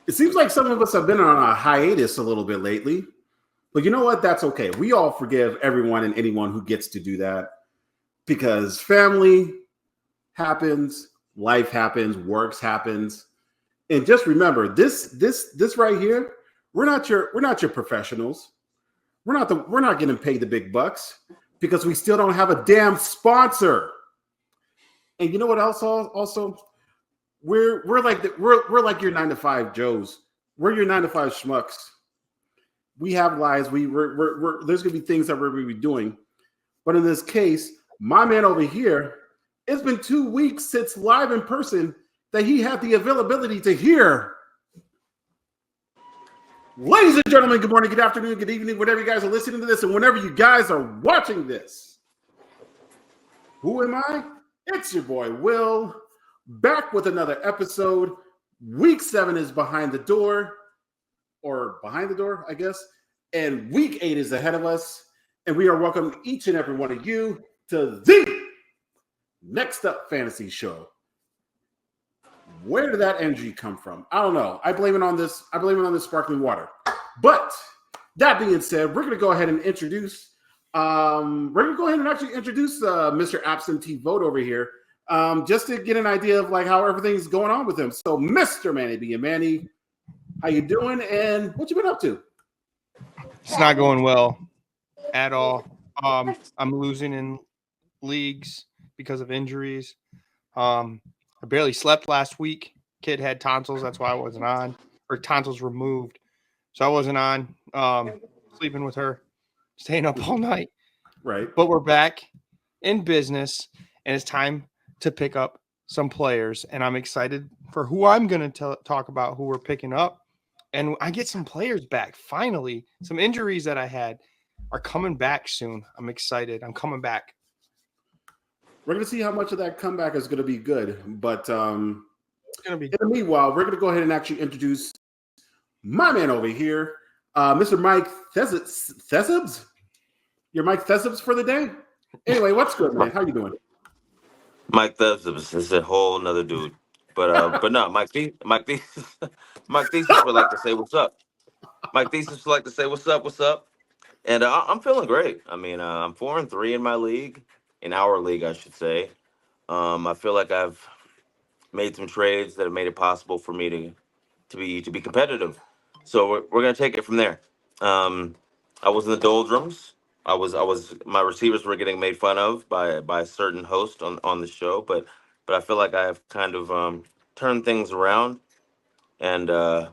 It seems like some of us have been on a hiatus a little bit lately. But you know what? That's okay. We all forgive everyone and anyone who gets to do that because family happens, life happens, works happens. And just remember, this right here, we're not your professionals. We're not getting paid the big bucks because we still don't have a damn sponsor. And you know what else also? We're like your 9 to 5 Joes. We're your 9 to 5 schmucks. We have lives. We're there's gonna be things that we're gonna be doing. But in this case, my man over here, it's been 2 weeks since live in person that he had the availability to hear. Ladies and gentlemen, good morning, good afternoon, good evening, whenever you guys are listening to this, and whenever you guys are watching this. Who am I? It's your boy Will, back with another episode. Week 7 is behind the door, I guess, and week 8 is ahead of us, and we are welcoming each and every one of you to the Next Up Fantasy Show. Where did that energy come from? I don't know. I blame it on this sparkling water. But that being said, we're going to go ahead and introduce. Mr. Absentee Vote over here, just to get an idea of like how everything's going on with him. So, Mr. Manny B. and Manny, how you doing? And what you been up to? It's not going well at all. I'm losing in leagues because of injuries. I barely slept last week. Kid had tonsils. That's why I wasn't on. Or tonsils removed. So I wasn't on. Sleeping with her. Staying up all night. Right. But we're back in business. And it's time to pick up some players. And I'm excited for who I'm going to talk about, who we're picking up. And I get some players back. Finally, some injuries that I had are coming back soon. I'm excited. I'm coming back. We're going to see how much of that comeback is going to be good. But It's gonna be in the meanwhile, we're going to go ahead and actually introduce my man over here, Mr. Mike Thesibs. You're Mike Thesibs for the day? Anyway, what's good, man? How you doing? Mike Thesibs is a whole nother dude. But no, Mike Thesis would like to say what's up. Mike Thesis would like to say what's up. And I'm feeling great. I mean, I'm 4-3 in my league. In our league, I should say. I feel like I've made some trades that have made it possible for me to be competitive. So we're gonna take it from there. I was in the doldrums. My receivers were getting made fun of by a certain host on the show, but I feel like I've kind of turned things around, and I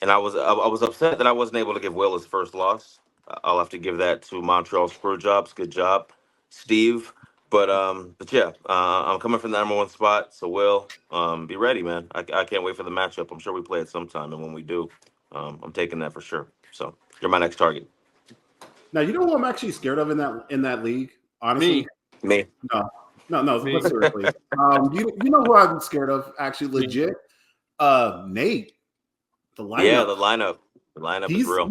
was upset that I wasn't able to give Will his first loss. I'll have to give that to Montreal Screwjobs. Good job, Steve. But yeah, I'm coming from the number 1 spot. So Will, be ready, man. I can't wait for the matchup. I'm sure we play it sometime, and when we do, I'm taking that for sure. So you're my next target. Now, you know what I'm actually scared of in that league? Honestly, Me. No. Me. But seriously, you know who I'm scared of? Actually, legit, Nate. The lineup. Yeah, the lineup. The lineup is real.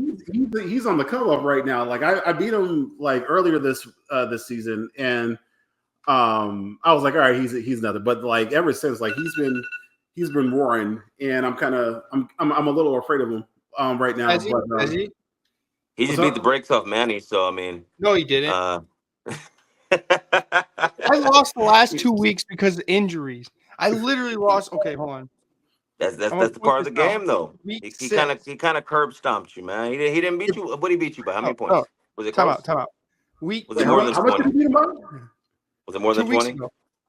He's on the come up right now. Like I beat him like earlier this season, and I was like, all right, he's nothing. But like ever since, like he's been roaring, and I'm a little afraid of him right now. Has he? He just beat the brakes off Manny, so I mean. No, he didn't. I lost the last 2 weeks because of injuries. I literally lost. Okay, hold on. That's the part of the game, though. He kind of curb stomped you, man. He didn't beat you. What did he beat you by? How many points? No. Was it Time close? out. Was it more than 20? Was it more than 20?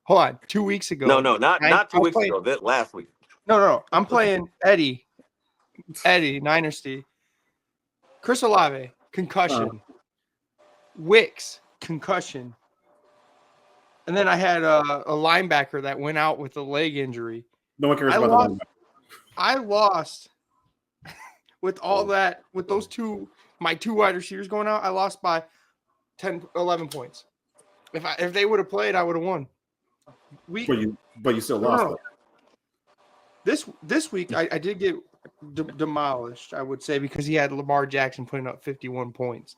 Hold on. 2 weeks ago. No, not 2 weeks ago. Last week. No. I'm playing Eddie, Niners D. Chris Olave, concussion. Wicks, concussion. And then I had a linebacker that went out with a leg injury. No one cares about the linebacker. I lost with all that, with those my two wide receivers going out. I lost by 10, 11 points. If they would have played, I would have won. But you still lost. No. This week, I did get demolished, I would say, because he had Lamar Jackson putting up 51 points.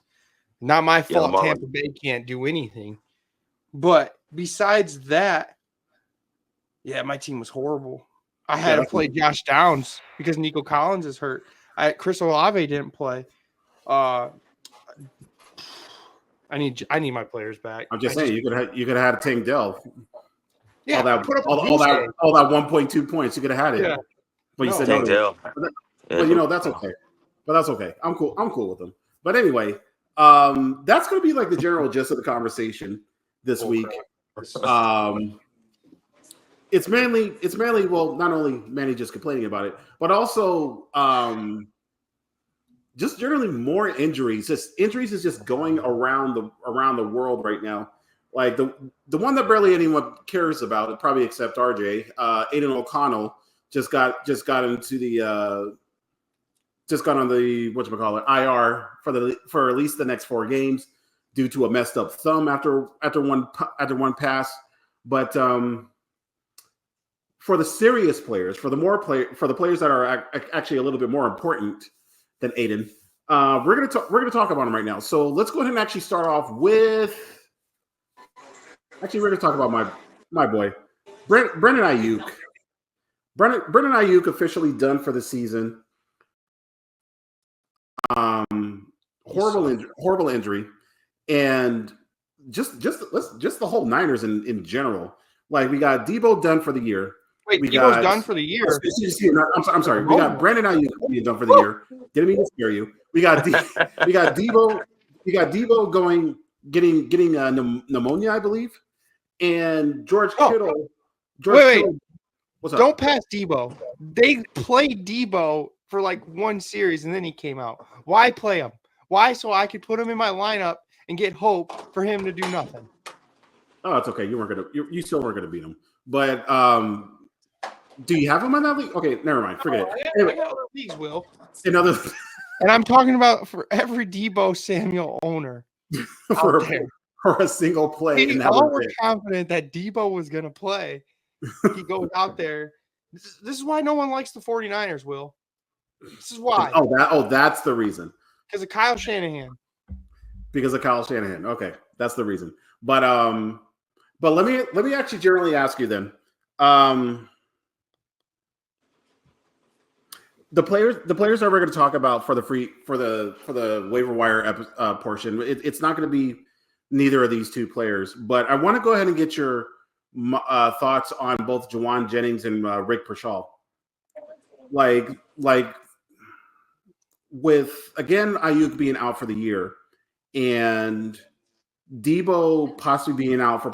Not my fault. Tampa Bay can't do anything. But besides that, yeah, my team was horrible. I had to play Josh Downs because Nico Collins is hurt. Chris Olave didn't play. I need my players back. I'm just saying you could have had Tank Dell. Yeah, all that put up all, a all beast that game. all that 1.2 points. You could have had it. Yeah. But you No. said Tank no. Dell. But that's okay. But that's okay. I'm cool with them. But anyway, that's going to be like the general gist of the conversation this week. It's mainly well, not only Manny just complaining about it, but also just generally more injuries. Injuries is just going around the world right now. Like the one that barely anyone cares about, probably except RJ, Aiden O'Connell just got into the just got on the IR for at least the next 4 games due to a messed up thumb after one pass. But for the serious players, for the players that are actually a little bit more important than Aiden, we're gonna talk about them right now. So let's go ahead and actually start off with. Actually, we're gonna talk about my boy, Brandon Ayuk. Brandon Ayuk officially done for the season. Horrible injury, and just the whole Niners in general. Like we got Debo done for the year. Wait, Debo's done for the year. I'm sorry. We got Brandon Ayuk being done for the year. Didn't mean to scare you. We got Debo. We got Debo getting pneumonia, I believe, and George Kittle. Kittle, what's up? Don't pass Debo. They played Debo for like one series and then he came out. Why play him? Why? So I could put him in my lineup and get hope for him to do nothing. Oh, it's okay. You still weren't gonna beat him. But do you have him in that league? Okay, never mind. Forget it. Anyway, I got other leagues, Will. And I'm talking about for every Debo Samuel owner for a single play. We all were confident that Debo was gonna play. He goes out there. This is why no one likes the 49ers, Will. This is why. That's the reason. Because of Kyle Shanahan. Okay, that's the reason. But let me actually generally ask you then. The players that we're going to talk about for the waiver wire portion, it's not going to be neither of these two players. But I want to go ahead and get your thoughts on both Juwan Jennings and Rick Pershaw. Like with again Ayuk being out for the year and Debo possibly being out for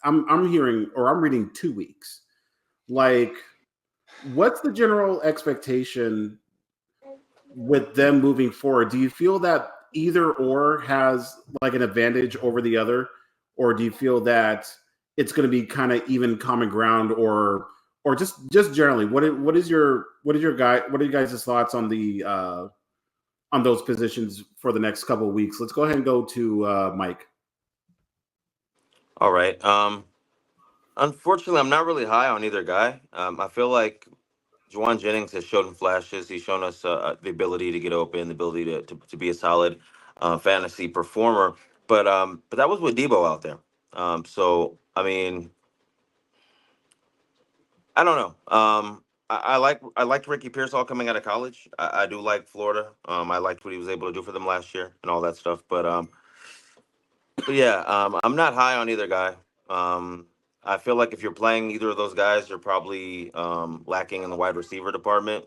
I'm hearing or I'm reading 2 weeks. Like, what's the general expectation with them moving forward? Do you feel that either or has like an advantage over the other, or do you feel that it's going to be kind of even common ground, or just generally, what are you guys' thoughts on the on those positions for the next couple of weeks? Let's go ahead and go to Mike. All right. Unfortunately, I'm not really high on either guy. I feel like Juwan Jennings has shown flashes. He's shown us the ability to get open, the ability to be a solid fantasy performer. But that was with Debo out there. So I mean, I don't know. I liked Ricky Pearsall coming out of college. I do like Florida. I liked what he was able to do for them last year and all that stuff. But yeah, I'm not high on either guy. I feel like if you're playing either of those guys, you're probably lacking in the wide receiver department.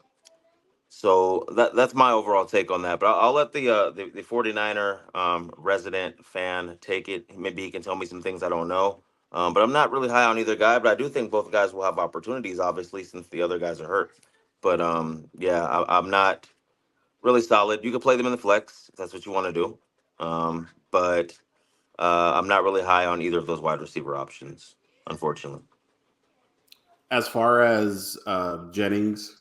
So that's my overall take on that. But I'll let the 49er resident fan take it. Maybe he can tell me some things I don't know. But I'm not really high on either guy. But I do think both guys will have opportunities, obviously, since the other guys are hurt. But yeah, I'm not really solid. You can play them in the flex if that's what you want to do. But I'm not really high on either of those wide receiver options, unfortunately. As far as Jennings,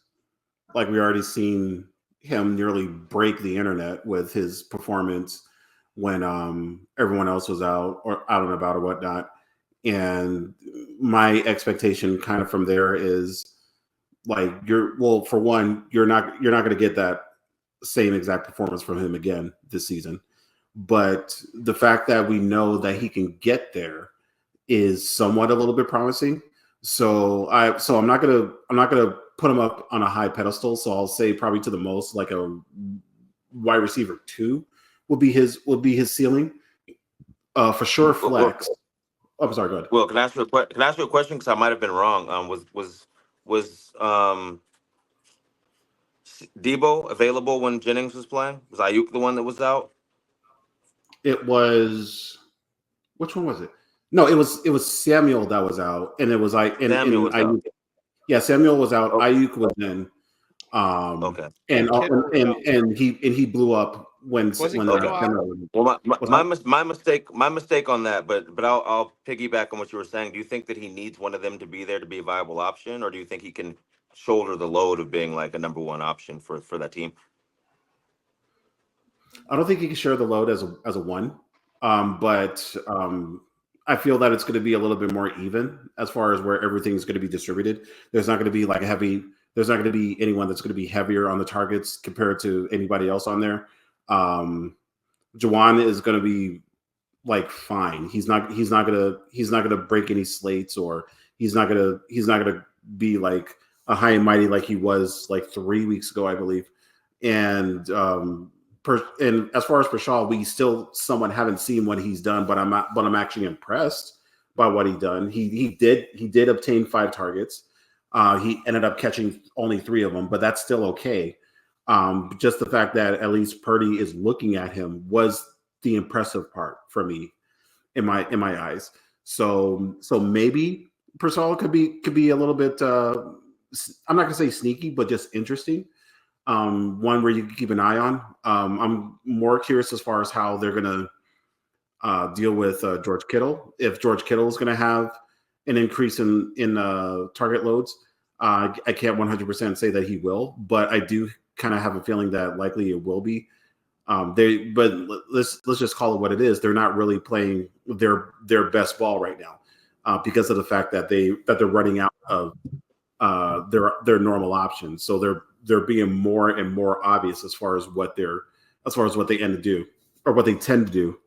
like we already seen him nearly break the internet with his performance when everyone else was out and about or whatnot. And my expectation kind of from there is like for one, you're not going to get that same exact performance from him again this season. But the fact that we know that he can get there is somewhat a little bit promising. So I'm not gonna put him up on a high pedestal. So I'll say probably to the most like a wide receiver 2 will be his ceiling. For sure, flex. Oh, I'm sorry. Go ahead. Well, can I ask you a question? Because I might have been wrong. Was Debo available when Jennings was playing? Was Ayuk the one that was out? It was which one was it? No, it was Samuel that was out, and it was Samuel was out. Yeah, Samuel was out. Okay. Ayuk was in. Okay. And he blew up when Okay. Well, my mistake on that. But I'll piggyback on what you were saying. Do you think that he needs one of them to be there to be a viable option, or do you think he can shoulder the load of being like a number one option for that team? I don't think he can share the load as a one, but I feel that it's going to be a little bit more even as far as where everything's going to be distributed. There's not going to be like there's not going to be anyone that's going to be heavier on the targets compared to anybody else on there. Juwan is going to be like fine. He's not gonna break any slates, or he's not gonna be like a high and mighty like he was like 3 weeks ago, I believe. And and as far as Prashal, we still somewhat haven't seen what he's done, but I'm actually impressed by what he done. He did obtain 5 targets. He ended up catching only 3 of them, but that's still okay. Just the fact that at least Purdy is looking at him was the impressive part for me in my eyes. So maybe Prasad could be a little bit I'm not gonna say sneaky, but just interesting. One where you can keep an eye on. I'm more curious as far as how they're gonna deal with George Kittle. If George Kittle is gonna have an increase in target loads, I can't 100% say that he will, but I do kind of have a feeling that likely it will be. But let's just call it what it is. They're not really playing their best ball right now because of the fact that they're running out of their normal options. So they're being more and more obvious as far as what they end to do or what they tend to do.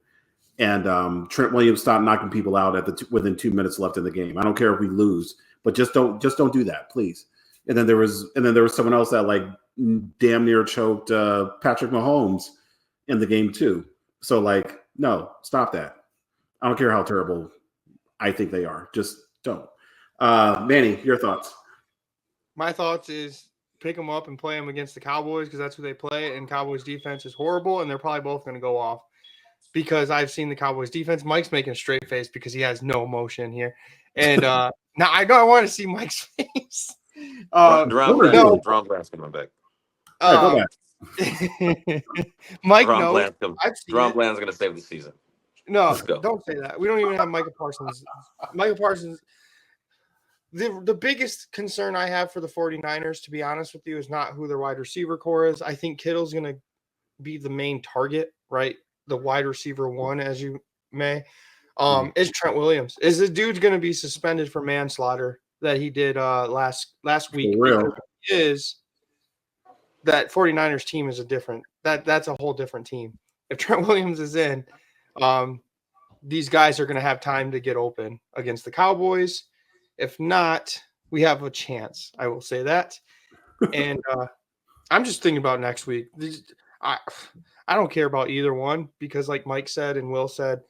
And Trent Williams stopped knocking people out within 2 minutes left in the game. I don't care if we lose, but just don't do that, please. And then there was someone else that like damn near choked Patrick Mahomes in the game too. So like, no, stop that. I don't care how terrible I think they are. Just don't. Manny, your thoughts? My thoughts is pick them up and play them against the Cowboys because that's who they play, and Cowboys defense is horrible, and they're probably both going to go off because I've seen the Cowboys defense. Mike's making a straight face because he has no emotion here. And now I know I want to see Mike's face. Ron Blaskin, my back. Go back. Mike knows. Ron Bland's going to save the season. No, don't say that. We don't even have Micah Parsons. Micah Parsons. The biggest concern I have for the 49ers, to be honest with you, is not who their wide receiver core is. I think Kittle's going to be the main target, right? The wide receiver 1, as you may. Is Trent Williams. Is the dude's going to be suspended for manslaughter that he did last week? For real. Is that 49ers team is that's a whole different team. If Trent Williams is in, these guys are going to have time to get open against the Cowboys. If not, we have a chance. I will say that. And I'm just thinking about next week. I don't care about either one because like Mike said and Will said,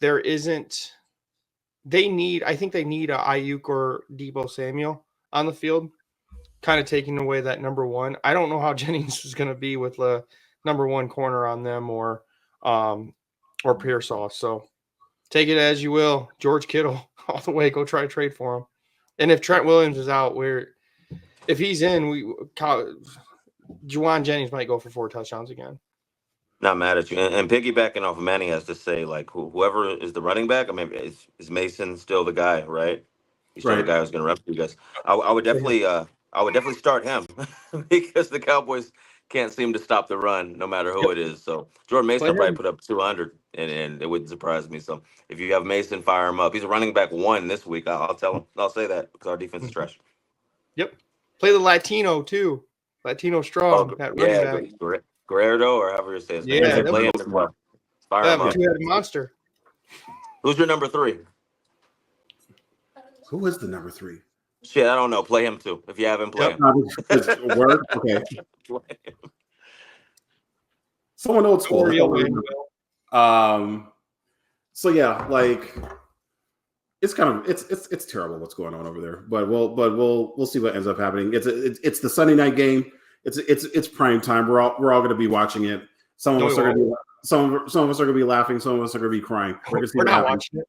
I think they need a Ayuk or Debo Samuel on the field, kind of taking away that number 1. I don't know how Jennings is going to be with the number 1 corner on them or Pearsall. So take it as you will. George Kittle all the way. Go try to trade for him. And if Trent Williams is out, if he's in, Juwan Jennings might go for 4 touchdowns again. Not mad at you. And piggybacking off of Manny has to say, like, whoever is the running back, I mean, is Mason still the guy, right? He's still the guy who's going to rep you guys. I would definitely start him because the Cowboys can't seem to stop the run no matter who it is. So Jordan Mason will probably put up 200, and it wouldn't surprise me. So if you have Mason, fire him up. He's a running back 1 this week. I'll tell him. I'll say that because our defense is trash. Yep. Play the Latino too. Latino strong. Guerrero or however you say his name. Yeah, play him as well. Fire him up. Two-headed monster. Who's your number 3? Who is the number 3? Shit, I don't know. Play him too. If you haven't, play him. Word? Okay. Play him. Someone old school. So yeah, like it's kind of it's terrible what's going on over there. But we'll see what ends up happening. It's the Sunday night game. It's prime time. We're all going to be watching it. Some of us are going to be laughing. Some of us are going to be crying. We're not watching it.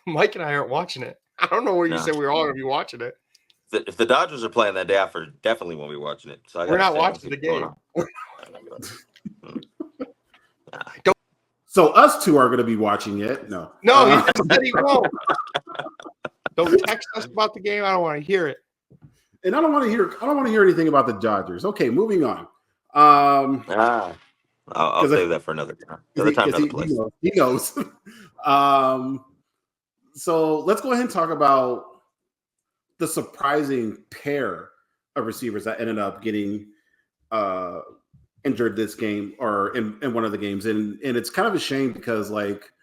Mike and I aren't watching it. I don't know where you said we're all going to be watching it. If the Dodgers are playing that day, I definitely won't be watching it. So we're not watching the game. So us two are going to be watching it. No, he said he won't. Don't text us about the game. I don't want to hear it. And I don't want to hear anything about the Dodgers. Okay, moving on. I'll save that for another time. Another place. He knows. So let's go ahead and talk about the surprising pair of receivers that ended up getting injured this game or in one of the games. And it's kind of a shame because, like,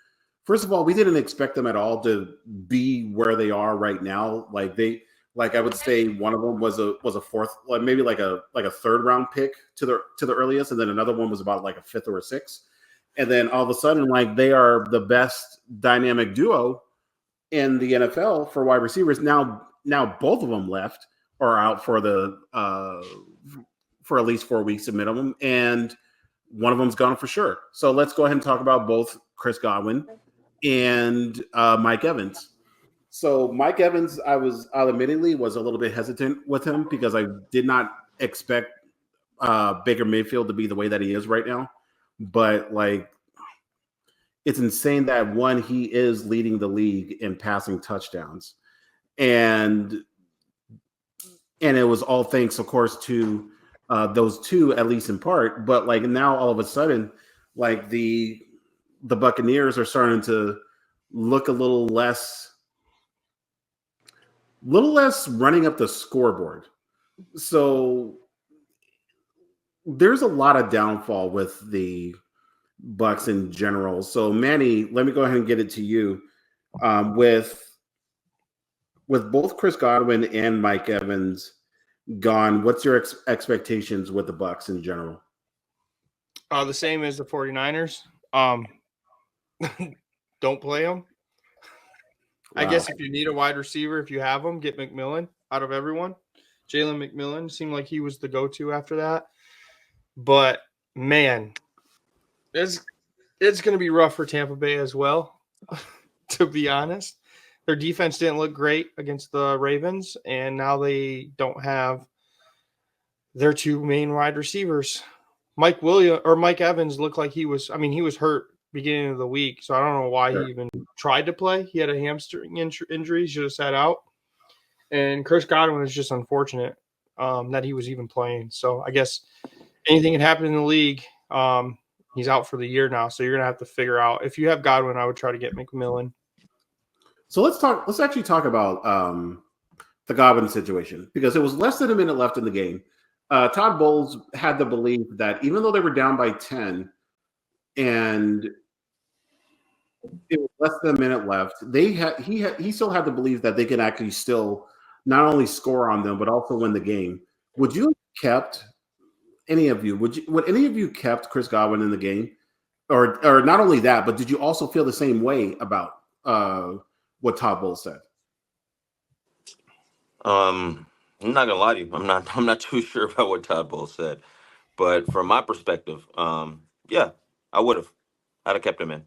first of all, we didn't expect them at all to be where they are right now. Like I would say one of them was a fourth, like maybe like a third round pick to the earliest, and then another one was about like a fifth or a sixth. And then all of a sudden, like, they are the best dynamic duo in the NFL for wide receivers. Now both of them left or out for for at least 4 weeks at minimum, and one of them's gone for sure. So let's go ahead and talk about both Chris Godwin and Mike Evans. So Mike Evans, I'll admittedly was a little bit hesitant with him because I did not expect Baker Mayfield to be the way that he is right now. But like, it's insane that one, he is leading the league in passing touchdowns, and it was all thanks, of course, to those two, at least in part. But like now, all of a sudden, like the Buccaneers are starting to look a little less running up the scoreboard. So there's a lot of downfall with the Bucs in general. So Manny, let me go ahead and get it to you. With both Chris Godwin and Mike Evans gone, what's your expectations with the Bucs in general? The same as the 49ers. Don't play them. Wow. I guess if you need a wide receiver, if you have them, get McMillan out of everyone. Jalen McMillan seemed like he was the go-to after that. But, man, it's going to be rough for Tampa Bay as well, to be honest. Their defense didn't look great against the Ravens, and now they don't have their two main wide receivers. Mike Evans looked like he was hurt beginning of the week, so I don't know why he even tried to play. He had a hamstring injury, should have sat out. And Chris Godwin is just unfortunate that he was even playing. So I guess anything can happen in the league. He's out for the year now, so you're going to have to figure out. If you have Godwin, I would try to get McMillan. So let's actually talk about the Godwin situation, because it was less than a minute left in the game. Todd Bowles had the belief that even though they were down by 10 and it was less than a minute left, he still had to believe that they could actually still not only score on them but also win the game. Would you have kept any of you? Would any of you kept Chris Godwin in the game, or not only that, but did you also feel the same way about what Todd Bowles said? I'm not gonna lie to you. I'm not too sure about what Todd Bowles said, but from my perspective, yeah, I would have. I'd have kept him in,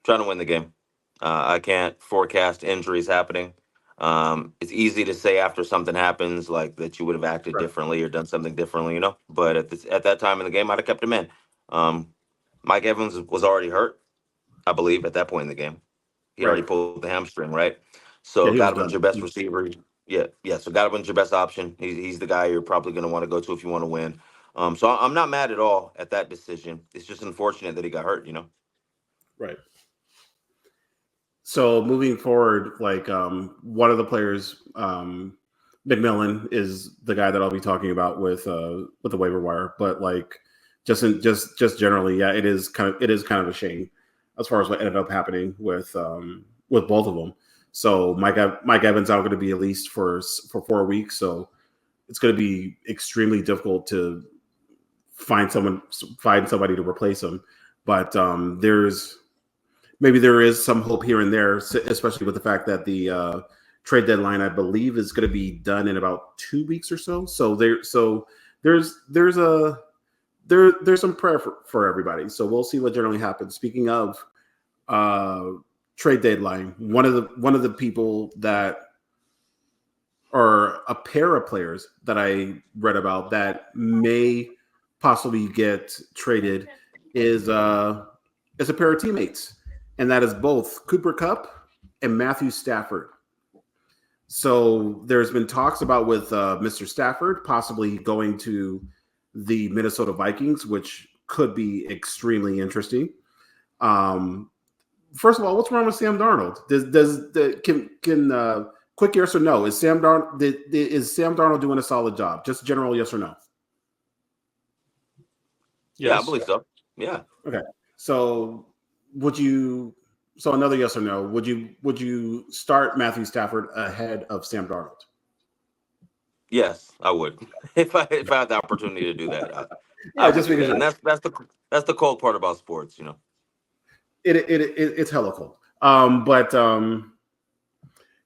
trying to win the game. I can't forecast injuries happening. It's easy to say after something happens, like, that you would have acted differently or done something differently, But at that time in the game, I'd have kept him in. Mike Evans was already hurt, I believe, at that point in the game. He already pulled the hamstring, right? So Godwin's your best receiver. Yeah. So Godwin's your best option. He's the guy you're probably going to want to go to if you want to win. So I'm not mad at all at that decision. It's just unfortunate that he got hurt, Right. So moving forward, like, one of the players, McMillan, is the guy that I'll be talking about with the waiver wire. But like, just generally, yeah, it is kind of a shame as far as what ended up happening with both of them. So Mike Evans out going to be at least for 4 weeks. So it's going to be extremely difficult to find somebody to replace him. But there is some hope here and there, especially with the fact that the trade deadline, I believe, is going to be done in about 2 weeks or so. So there's some prayer for everybody. So we'll see what generally happens. Speaking of trade deadline, one of the people that are a pair of players that I read about that may possibly get traded is a pair of teammates, and that is both Cooper Kupp and Matthew Stafford. So there's been talks about with Mr. Stafford possibly going to the Minnesota Vikings, which could be extremely interesting. First of all, what's wrong with Sam Darnold? Can quick yes or no? Is Sam Darnold doing a solid job? Just general yes or no? Yeah, I Yes. believe so. Yeah. Okay. So another yes or no, would you start Matthew Stafford ahead of Sam Darnold? Yes, I would. If I had the opportunity to do that, I Yeah, would just do because that. And that's the cold part about sports, you know. it's hella cold.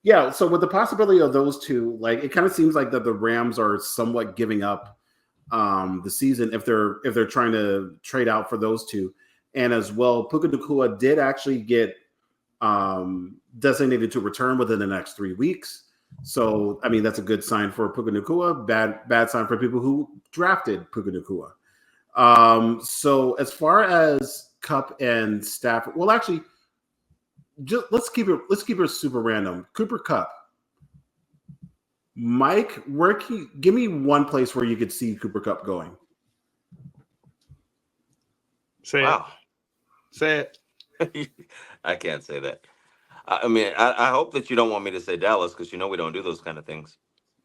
Yeah, so with the possibility of those two, like it kind of seems like that the Rams are somewhat giving up the season if they're trying to trade out for those two. And as well, Puka Nacua did actually get designated to return within the next 3 weeks. So, I mean, that's a good sign for Puka Nacua, bad sign for people who drafted Puka Nacua. So as far as Kupp and Stafford, well, actually, let's keep it super random. Cooper Kupp, Mike, give me one place where you could see Cooper Kupp going? Say Wow. it. Say it. I can't say that. I mean, I hope that you don't want me to say Dallas because we don't do those kind of things.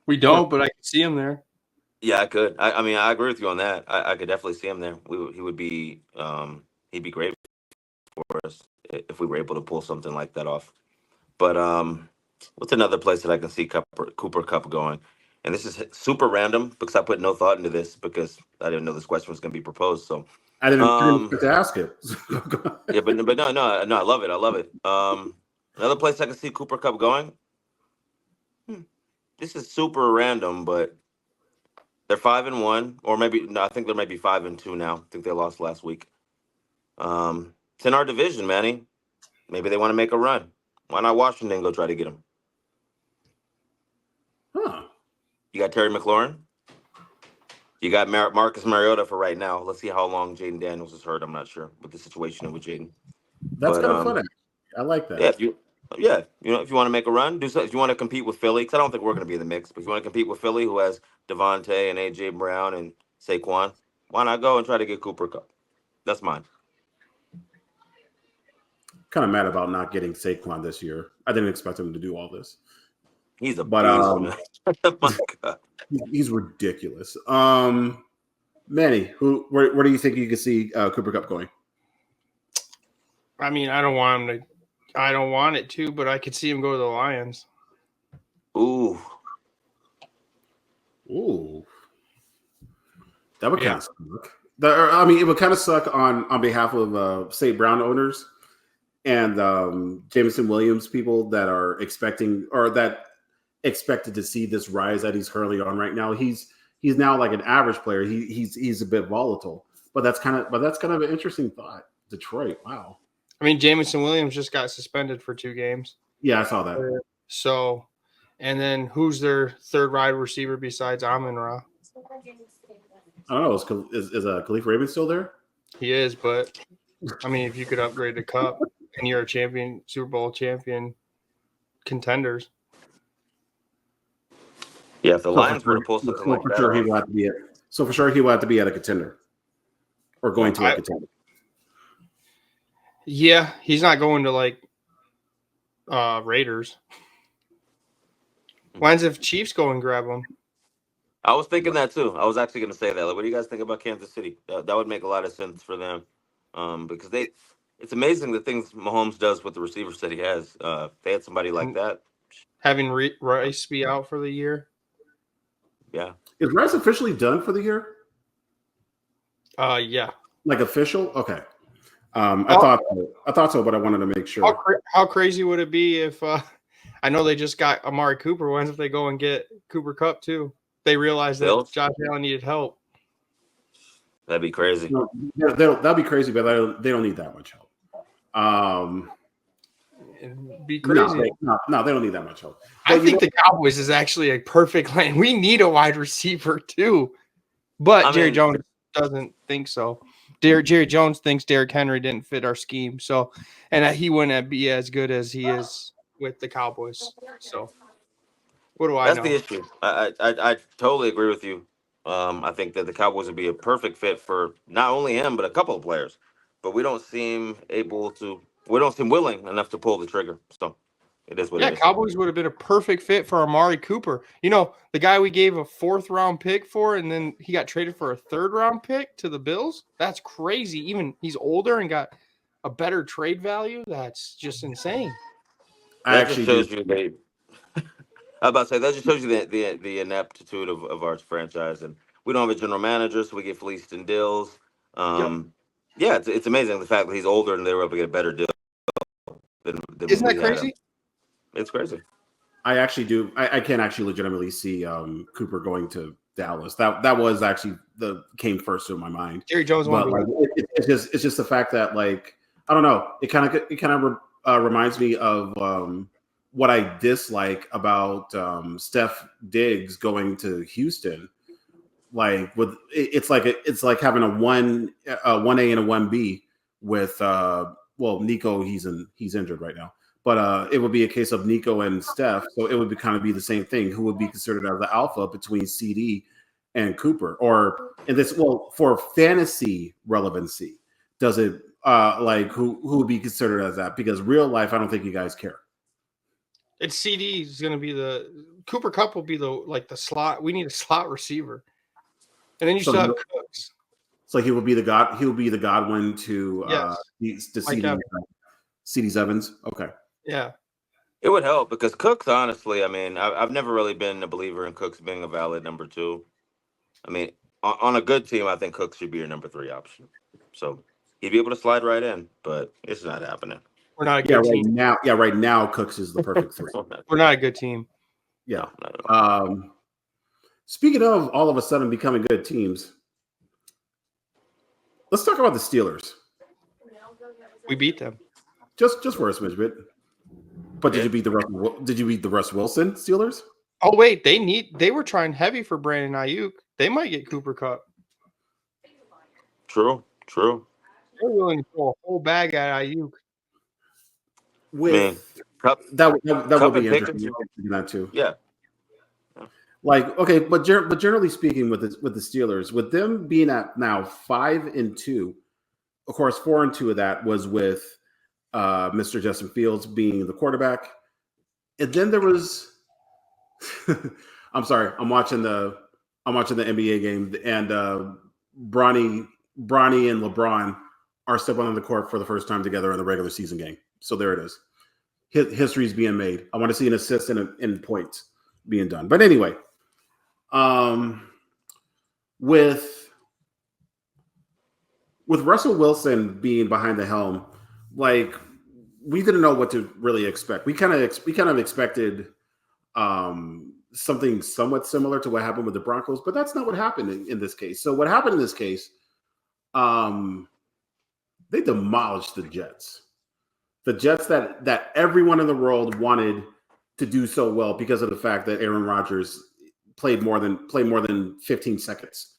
We don't, but I can see him there. Yeah, I could. I mean, I agree with you on that. I could definitely see him there. He would be he'd be great for us if we were able to pull something like that off. But what's another place that I can see Cooper Kupp going? And this is super random because I put no thought into this because I didn't know this question was going to be proposed. So I didn't expect to ask it. yeah, but no, I love it. I love it. Another place I can see Cooper Kupp going. This is super random, but they're 5-1, or maybe no. I think they might be 5-2 now. I think they lost last week. It's in our division, Manny. Maybe they want to make a run. Why not Washington go try to get him? Huh. You got Terry McLaurin. You got Marcus Mariota for right now. Let's see how long Jaden Daniels is hurt. I'm not sure with the situation with Jaden. That's kind of fun. Actually. I like that. Yeah, if you want to make a run, do so. If you want to compete with Philly, because I don't think we're going to be in the mix, but if you want to compete with Philly, who has Devontae and AJ Brown and Saquon, why not go and try to get Cooper Kupp? That's mine. Kind of mad about not getting Saquon this year. I didn't expect him to do all this. He's a beast, man. My God. He's ridiculous. Manny, where do you think you could see Cooper Kupp going? I mean, I don't want him to. I don't want it to, but I could see him go to the Lions. Ooh. That would kind of suck. I mean, it would kind of suck on behalf of St. Brown owners and Jameson Williams people that are expected to see this rise that he's currently on right now. He's now like an average player. He's a bit volatile, but that's kind of an interesting thought. Detroit, wow. I mean, Jameson Williams just got suspended for 2 games. Yeah, I saw that. So, and then who's their third wide receiver besides Amon-Ra? I don't know. Is Khalif Raymond still there? He is, but I mean, if you could upgrade the Cup and you're a champion, Super Bowl champion contenders. Yeah, if the Lions were to pull something like that, for sure he will have to be at a contender or going to a contender. Yeah, he's not going to like Raiders. When's if Chiefs go and grab him? I was thinking that too. I was actually going to say that. Like, what do you guys think about Kansas City? That would make a lot of sense for them, because It's amazing the things Mahomes does with the receivers that he has. They had somebody like And that. having Rice be out for the year. Yeah. Is Rice officially done for the year? Yeah. Like official? Okay. Oh, I thought so, but I wanted to make sure. How crazy would it be if I know they just got Amari Cooper? What if they go and get Cooper Kupp too? They realize that Bills? Josh Allen needed help. That'd be crazy. No, that'd be crazy, but they don't need that much help. It'd be crazy. No, they don't need that much help. I think the Cowboys is actually a perfect lane. We need a wide receiver too, but Jerry Jones doesn't think so. Jerry Jones thinks Derrick Henry didn't fit our scheme, so and he wouldn't be as good as he is with the Cowboys. So what do I know? That's the issue. I totally agree with you. I think that the Cowboys would be a perfect fit for not only him but a couple of players, but we don't seem willing enough to pull the trigger. So it is what it is. Cowboys would have been a perfect fit for Amari Cooper. You know, the guy we gave a 4th-round pick for, and then he got traded for a 3rd-round pick to the Bills. That's crazy. Even he's older and got a better trade value. That's just insane. That just shows you I was about to say that just shows you the ineptitude of our franchise, and we don't have a general manager, so we get fleeced in deals. Yeah, it's amazing the fact that he's older and they were able to get a better deal than Isn't that crazy? It's crazy. I actually do. I can actually legitimately see Cooper going to Dallas. That was actually came first in my mind. Jerry Jones, but like, it's just the fact that like I don't know. It kind of reminds me of what I dislike about Steph Diggs going to Houston. Like it's like having a 1A and a 1B with Nico. He's injured right now. But it would be a case of Nico and Steph, so it would kind of be the same thing. Who would be considered as the alpha between CD and Cooper, or in this? Well, for fantasy relevancy, does it like who would be considered as that? Because real life, I don't think you guys care. It's CD is going to be the Cooper Kupp will be the slot. We need a slot receiver, and then you still have Cooks. So he will be the God. He will be the Godwin to CD's Evans. Okay. Yeah. It would help because Cooks, honestly, I mean, I've never really been a believer in Cooks being a valid number 2. I mean, on a good team, I think Cooks should be your number 3 option. So he'd be able to slide right in, but it's not happening. We're not a good team. Right now, Cooks is the perfect 3. We're not a good team. Yeah. Speaking of all of a sudden becoming good teams, let's talk about the Steelers. We beat them. Just for a smidge bit. But did you beat the Russ Wilson Steelers? Oh wait, they were trying heavy for Brandon Ayuk. They might get Cooper Kupp. True. They're willing to throw a whole bag at Ayuk. That would be interesting. That too. Yeah. Like okay, but generally speaking, with the Steelers, with them being at now 5-2, of course 4-2 of that was with Mr. Justin Fields being the quarterback. And then there was I'm sorry, I'm watching the NBA game, and Bronny and LeBron are stepping on the court for the first time together in the regular season game. So there it is. History is being made. I want to see an assist and points being done. But anyway, with Russell Wilson being behind the helm, like we didn't know what to really expect. We kind of expected something somewhat similar to what happened with the Broncos, but that's not what happened in this case. So what happened in this case, they demolished the Jets. The Jets that everyone in the world wanted to do so well because of the fact that Aaron Rodgers played more than 15 seconds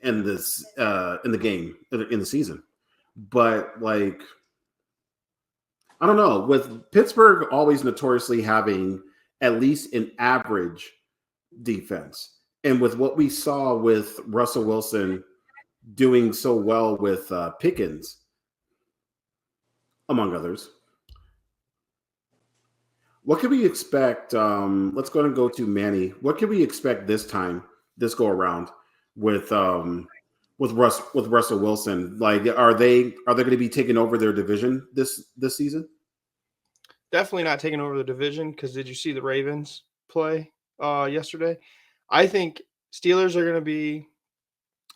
in this in the game in the season. But like I don't know, with Pittsburgh always notoriously having at least an average defense, and with what we saw with Russell Wilson doing so well with Pickens, among others, what can we expect? Let's go to Manny. What can we expect this go around with with Russell Wilson. Like, are they going to be taking over their division this season? Definitely not taking over the division, because did you see the Ravens play yesterday? I think Steelers are going to be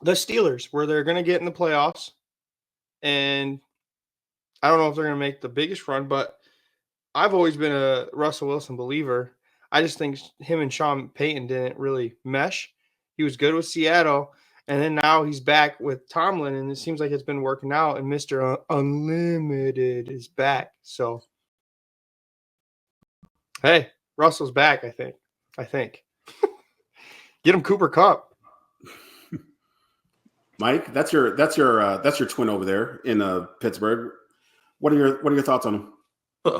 the Steelers, where they're going to get in the playoffs, and I don't know if they're going to make the biggest run, but I've always been a Russell Wilson believer. I just think him and Sean Payton didn't really mesh. He was good with Seattle, and then now he's back with Tomlin, and it seems like it's been working out, and Mr. Unlimited is back. So, hey, Russell's back, I think. Get him Cooper Kupp. Mike, that's your twin over there in Pittsburgh. What are your thoughts on him?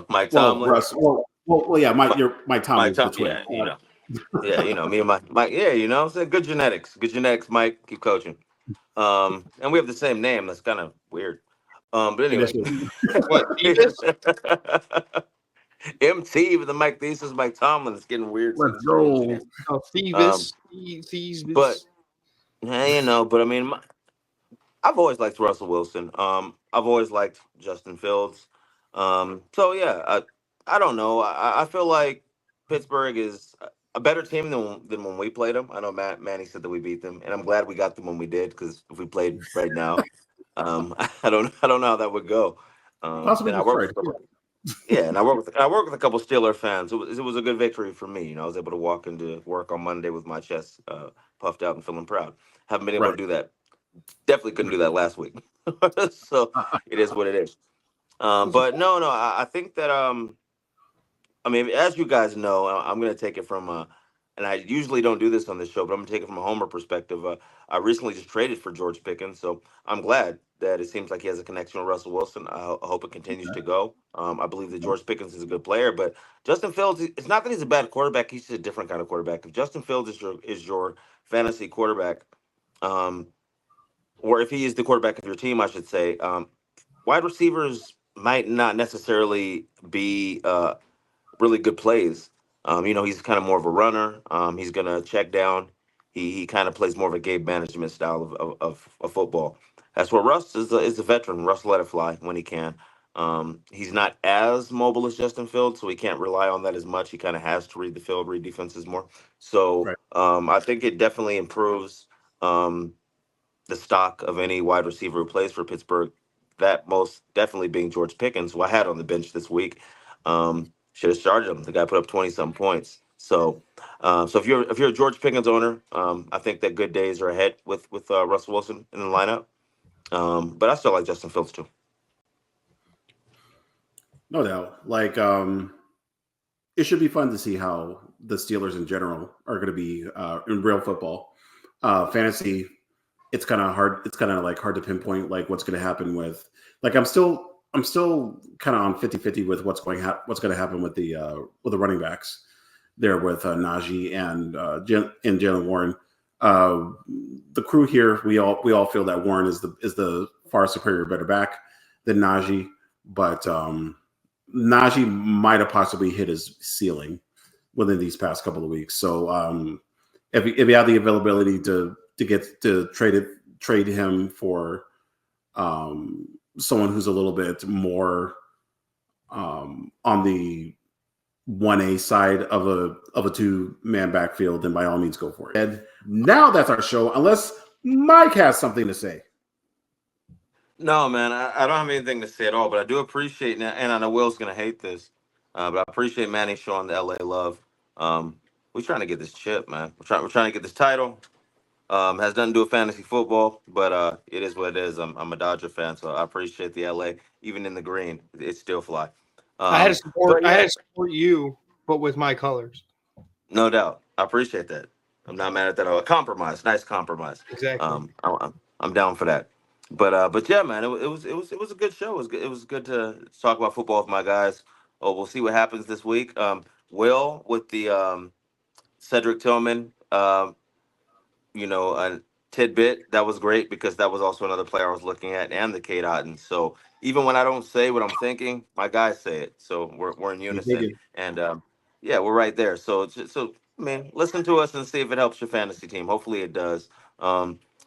Mike Well, Tomlin. Russ. Well, yeah, Mike. Mike Tomlin's the twin. Me and Mike. Yeah, it's good genetics. Good genetics, Mike. Keep coaching. And we have the same name. That's kind of weird. But anyway. What, Thesis? MT with the Mike Thesis, Mike Tomlin. It's getting weird. Let's go. Oh, Thesis. But I mean, I've always liked Russell Wilson. I've always liked Justin Fields. So yeah, I don't know. I feel like Pittsburgh is a better team than when we played them. I know Manny said that we beat them, and I'm glad we got them when we did, because if we played right now, I don't know how that would go. Possibly and I worked with, and I worked with a couple Steeler fans. It was a good victory for me. I was able to walk into work on Monday with my chest puffed out and feeling proud. Haven't been able to do that. Definitely couldn't do that last week. So it is what it is. But no, I think that I mean, as you guys know, I'm going to take it from and I usually don't do this on this show, but I'm going to take it from a homer perspective. I recently just traded for George Pickens, so I'm glad that it seems like he has a connection with Russell Wilson. I hope it continues to go. I believe that George Pickens is a good player, but Justin Fields, it's not that he's a bad quarterback. He's just a different kind of quarterback. If Justin Fields is your fantasy quarterback, or if he is the quarterback of your team, I should say, wide receivers might not necessarily be really good plays. He's kind of more of a runner. He's going to check down. He kind of plays more of a game management style of football. That's where Russ is a veteran. Russ let it fly when he can. He's not as mobile as Justin Fields, so he can't rely on that as much. He kind of has to read the field, read defenses more. So Right. I think it definitely improves the stock of any wide receiver who plays for Pittsburgh. That most definitely being George Pickens, who I had on the bench this week. Should have started him. The guy put up 20-some points. So if you're a George Pickens owner, I think that good days are ahead with Russell Wilson in the lineup. But I still like Justin Fields too. No doubt. Like, it should be fun to see how the Steelers in general are going to be in real football. Fantasy, it's kind of hard. It's kind of like hard to pinpoint like what's going to happen with. Like, I'm still kind of on 50-50 with what's going to happen with the running backs there with Najee and Jalen Warren. The crew here, we all feel that Warren is the far superior, better back than Najee, but Najee might have possibly hit his ceiling within these past couple of weeks. So if you have the availability to trade him for someone who's a little bit more on the 1A side of a two-man backfield, then by all means go for it. And now that's our show, unless Mike has something to say. No, man, I don't have anything to say at all, but I do appreciate, and I know Will's going to hate this, but I appreciate Manny showing the LA love. We're trying to get this chip, man. We're trying to get this title. Has nothing to do with fantasy football, but it is what it is. I'm a Dodger fan, so I appreciate the LA. Even in the green, it still fly. I had to support you, but with my colors. No doubt. I appreciate that. I'm not mad at that. A compromise, nice compromise. Exactly. I'm down for that. But yeah, man, it was a good show. It was good to talk about football with my guys. Oh, we'll see what happens this week. Will with the Cedric Tillman, a tidbit that was great, because that was also another player I was looking at, and the Kate Otten. So even when I don't say what I'm thinking, my guys say it. So we're in unison, and yeah, we're right there. So I mean, listen to us and see if it helps your fantasy team. Hopefully it does.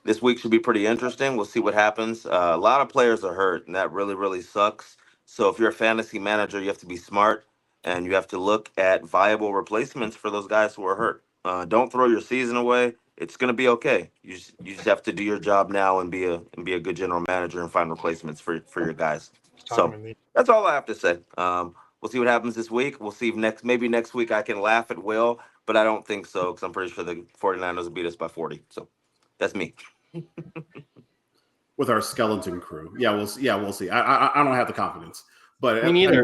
This week should be pretty interesting. We'll see what happens. A lot of players are hurt, and that really, really sucks. So if you're a fantasy manager, you have to be smart, and you have to look at viable replacements for those guys who are hurt. Don't throw your season away. It's gonna be okay. You just have to do your job now and be a good general manager and find replacements for your guys. He's talking So to me. that's all I have to say. We'll see what happens this week. We'll see if maybe next week I can laugh at Will, but I don't think so because I'm pretty sure the 49ers will beat us by 40. So that's me. With our skeleton crew. Yeah, we'll see. I don't have the confidence, but Me neither.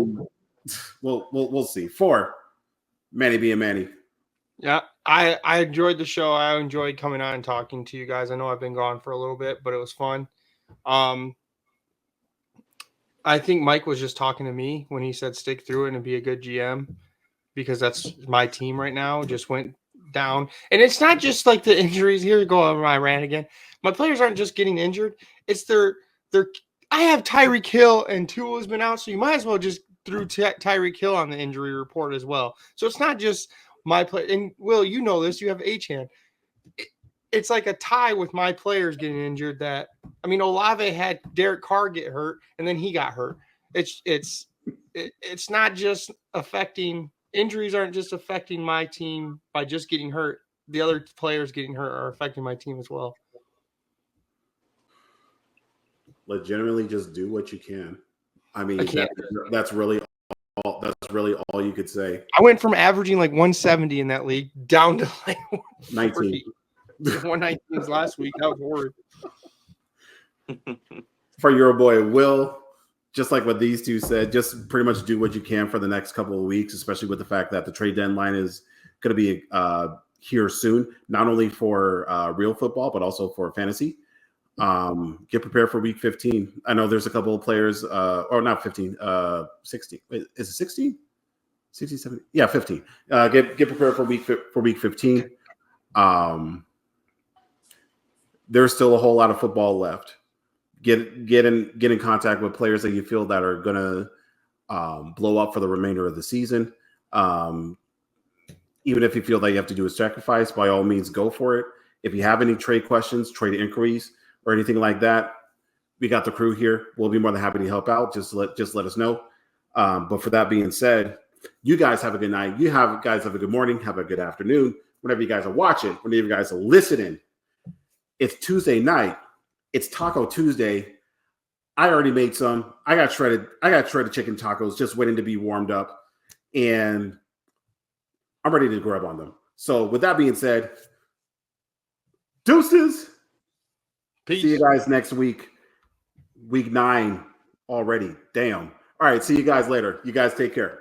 We'll see. For Manny being Manny. Yeah, I enjoyed the show. I enjoyed coming on and talking to you guys. I know I've been gone for a little bit, but it was fun. I think Mike was just talking to me when he said stick through it and be a good GM because that's my team right now. Just went down. And it's not just like the injuries. Here we go over my rant again. My players aren't just getting injured. It's their I have Tyreek Hill and Tua's been out, so you might as well just threw Tyreek Hill on the injury report as well. So it's not just my play. And Will, you know this. You have Achane. It's like a tie with my players getting injured. That I mean, Olave had Derek Carr get hurt, and then he got hurt. It's not just affecting injuries. Aren't just affecting my team by just getting hurt. The other players getting hurt are affecting my team as well. Legitimately, just do what you can. I mean, that's really all you could say. I went from averaging like 170 in that league down to like 19. 119 last week. That was horrid. For your boy Will, just like what these two said, just pretty much do what you can for the next couple of weeks, especially with the fact that the trade deadline is going to be here soon, not only for real football, but also for fantasy. Get prepared for week 15. I know there's a couple of players, or not 15, 16. Wait, is it 16? 16, 17? Yeah, 15. Get prepared for week 15. There's still a whole lot of football left. Get in contact with players that you feel that are gonna blow up for the remainder of the season. Even if you feel that you have to do a sacrifice, by all means, go for it. If you have any trade questions, trade inquiries, or anything like that, we got the crew here. We'll be more than happy to help out. Just let us know. But for that being said, you guys have a good night. Guys have a good morning. Have a good afternoon. Whenever you guys are watching, whenever you guys are listening, it's Tuesday night. It's Taco Tuesday. I already made some. I got shredded chicken tacos just waiting to be warmed up, and I'm ready to grub on them. So with that being said, deuces. Peace. See you guys next week. Week 9 already. Damn. All right. See you guys later. You guys take care.